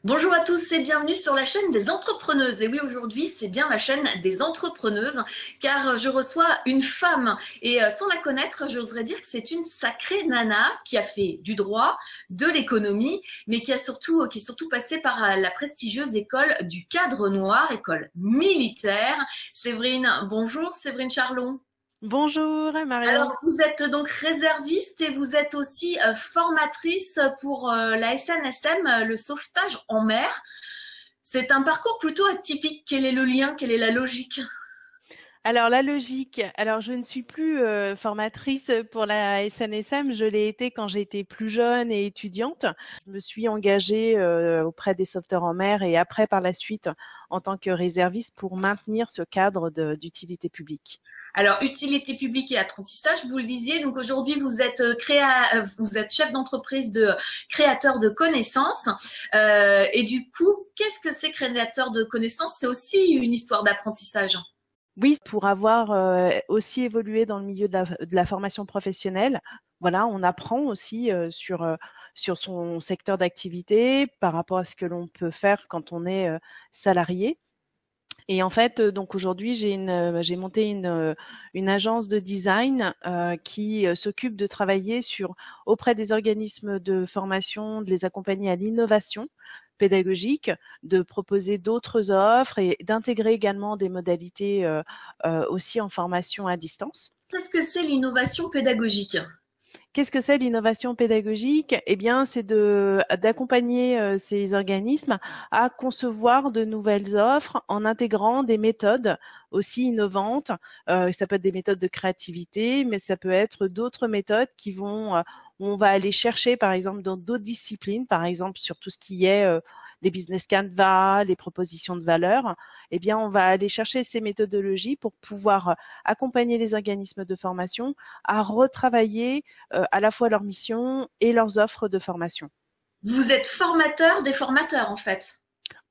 Bonjour à tous et bienvenue sur la chaîne des entrepreneuses. Et oui, aujourd'hui, c'est bien la chaîne des entrepreneuses car je reçois une femme et sans la connaître, j'oserais dire que c'est une sacrée nana qui a fait du droit, de l'économie, mais qui est surtout passée par la prestigieuse école du Cadre Noir, école militaire. Séverine, bonjour Séverine Charlon. Bonjour Marion. Alors, vous êtes donc réserviste et vous êtes aussi formatrice pour la SNSM, le sauvetage en mer. C'est un parcours plutôt atypique. Quel est le lien? Quelle est la logique? Alors la logique, alors je ne suis plus formatrice pour la SNSM, je l'ai été quand j'étais plus jeune et étudiante. Je me suis engagée auprès des sauveteurs en mer et après par la suite en tant que réserviste pour maintenir ce cadre d'utilité publique. Alors, utilité publique et apprentissage, vous le disiez. Donc aujourd'hui, vous êtes chef d'entreprise de créateur de connaissances. Et du coup, qu'est-ce que c'est créateur de connaissances? C'est aussi une histoire d'apprentissage. Oui, pour avoir aussi évolué dans le milieu de la formation professionnelle, voilà, on apprend aussi sur son secteur d'activité par rapport à ce que l'on peut faire quand on est salarié. Et en fait, donc aujourd'hui, j'ai monté une agence de design qui s'occupe de travailler auprès des organismes de formation, de les accompagner à l'innovation pédagogique, de proposer d'autres offres et d'intégrer également des modalités aussi en formation à distance. Qu'est-ce que c'est l'innovation pédagogique? Qu'est-ce que c'est l'innovation pédagogique? Eh bien, c'est d'accompagner ces organismes à concevoir de nouvelles offres en intégrant des méthodes aussi innovantes. Ça peut être des méthodes de créativité, mais ça peut être d'autres méthodes où on va aller chercher, par exemple, dans d'autres disciplines, par exemple sur tout ce qui est les business canvas, les propositions de valeur. Eh bien, on va aller chercher ces méthodologies pour pouvoir accompagner les organismes de formation à retravailler à la fois leur mission et leurs offres de formation. Vous êtes formateur des formateurs, en fait.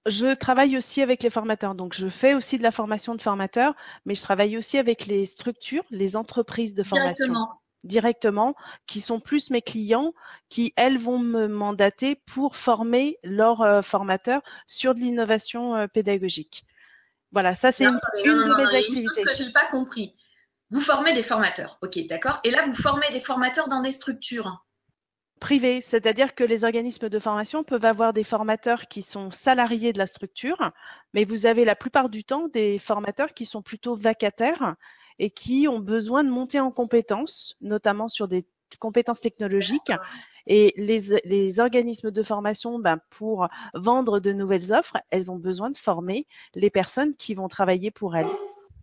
Je travaille aussi avec les formateurs, donc je fais aussi de la formation de formateurs, mais je travaille aussi avec les structures, les entreprises de formation Directement. directement, qui sont plus mes clients, qui elles vont me mandater pour former leurs formateurs sur de l'innovation pédagogique. Voilà, ça c'est Alors, une, attendez, non, une non, de non, non, mes il y a une chose activités. que je n'ai pas compris. Vous formez des formateurs, ok, d'accord. Et là, vous formez des formateurs dans des structures. Privé, c'est-à-dire que les organismes de formation peuvent avoir des formateurs qui sont salariés de la structure, mais vous avez la plupart du temps des formateurs qui sont plutôt vacataires et qui ont besoin de monter en compétences, notamment sur des compétences technologiques. Et les organismes de formation, ben, pour vendre de nouvelles offres, elles ont besoin de former les personnes qui vont travailler pour elles.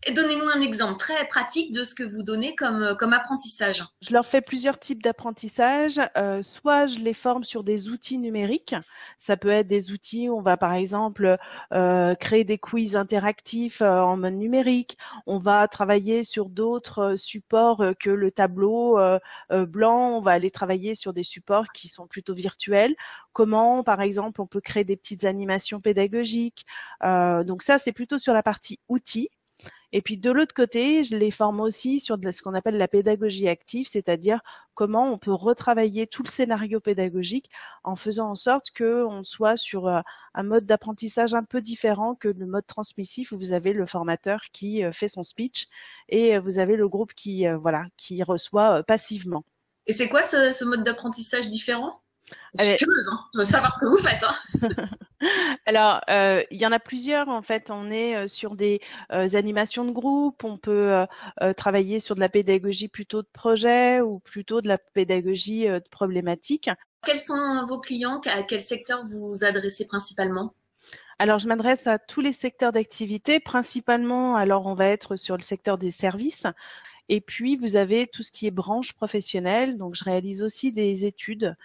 Et donnez-nous un exemple très pratique de ce que vous donnez comme apprentissage. Je leur fais plusieurs types d'apprentissage. Soit je les forme sur des outils numériques. Ça peut être des outils où on va par exemple créer des quiz interactifs en mode numérique. On va travailler sur d'autres supports que le tableau blanc. On va aller travailler sur des supports qui sont plutôt virtuels. Comment, par exemple, on peut créer des petites animations pédagogiques. Donc ça, c'est plutôt sur la partie outils. Et puis de l'autre côté, je les forme aussi sur ce qu'on appelle la pédagogie active, c'est-à-dire comment on peut retravailler tout le scénario pédagogique en faisant en sorte qu'on soit sur un mode d'apprentissage un peu différent que le mode transmissif où vous avez le formateur qui fait son speech et vous avez le groupe qui reçoit passivement. Et c'est quoi ce mode d'apprentissage différent? Je suis Allez, curieuse, hein. Je veux savoir ce que vous faites, hein. Alors, il y en a plusieurs en fait. On est sur des animations de groupe. On peut travailler sur de la pédagogie plutôt de projet ou plutôt de la pédagogie de problématique. Quels sont vos clients? À quel secteur vous vous adressez principalement? Alors, je m'adresse à tous les secteurs d'activité, principalement. Alors, on va être sur le secteur des services. Et puis, vous avez tout ce qui est branche professionnelle. Donc, je réalise aussi des études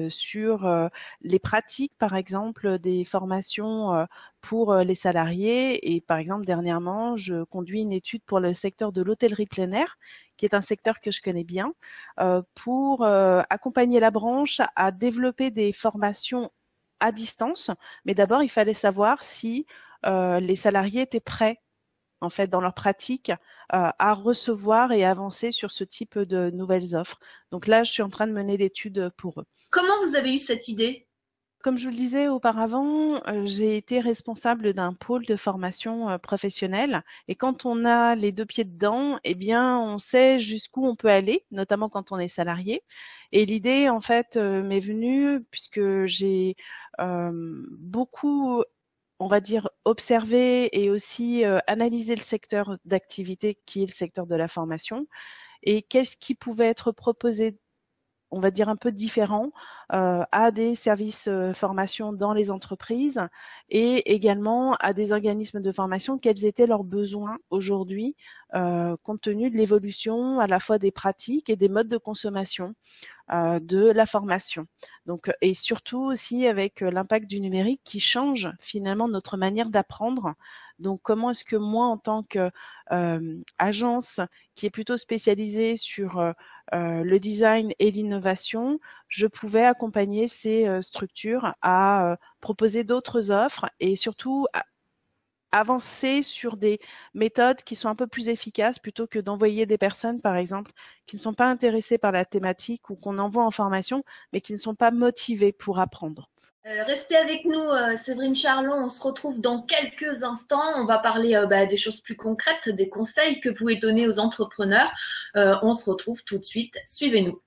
sur les pratiques, par exemple, des formations pour les salariés. Et par exemple, dernièrement, je conduis une étude pour le secteur de l'hôtellerie plein air, qui est un secteur que je connais bien, pour accompagner la branche à développer des formations à distance. Mais d'abord, il fallait savoir si les salariés étaient prêts en fait dans leur pratique à recevoir et avancer sur ce type de nouvelles offres. Donc là, je suis en train de mener l'étude pour eux. Comment vous avez eu cette idée? Comme je vous le disais auparavant, j'ai été responsable d'un pôle de formation professionnelle et quand on a les 2 pieds dedans, eh bien, on sait jusqu'où on peut aller, notamment quand on est salarié. Et l'idée, en fait, m'est venue puisque j'ai beaucoup, on va dire, observé et aussi analysé le secteur d'activité qui est le secteur de la formation et qu'est-ce qui pouvait être proposé, on va dire un peu différent, à des services formation dans les entreprises et également à des organismes de formation, quels étaient leurs besoins aujourd'hui, compte tenu de l'évolution à la fois des pratiques et des modes de consommation de la formation. Donc, et surtout aussi avec l'impact du numérique qui change finalement notre manière d'apprendre. Donc, comment est-ce que moi, en tant qu'agence qui est plutôt spécialisée sur le design et l'innovation, je pouvais accompagner ces structures à proposer d'autres offres et surtout avancer sur des méthodes qui sont un peu plus efficaces plutôt que d'envoyer des personnes, par exemple, qui ne sont pas intéressées par la thématique ou qu'on envoie en formation, mais qui ne sont pas motivées pour apprendre. Restez avec nous, Séverine Charlon. On se retrouve dans quelques instants. On va parler des choses plus concrètes, des conseils que vous pouvez donner aux entrepreneurs. On se retrouve tout de suite. Suivez-nous.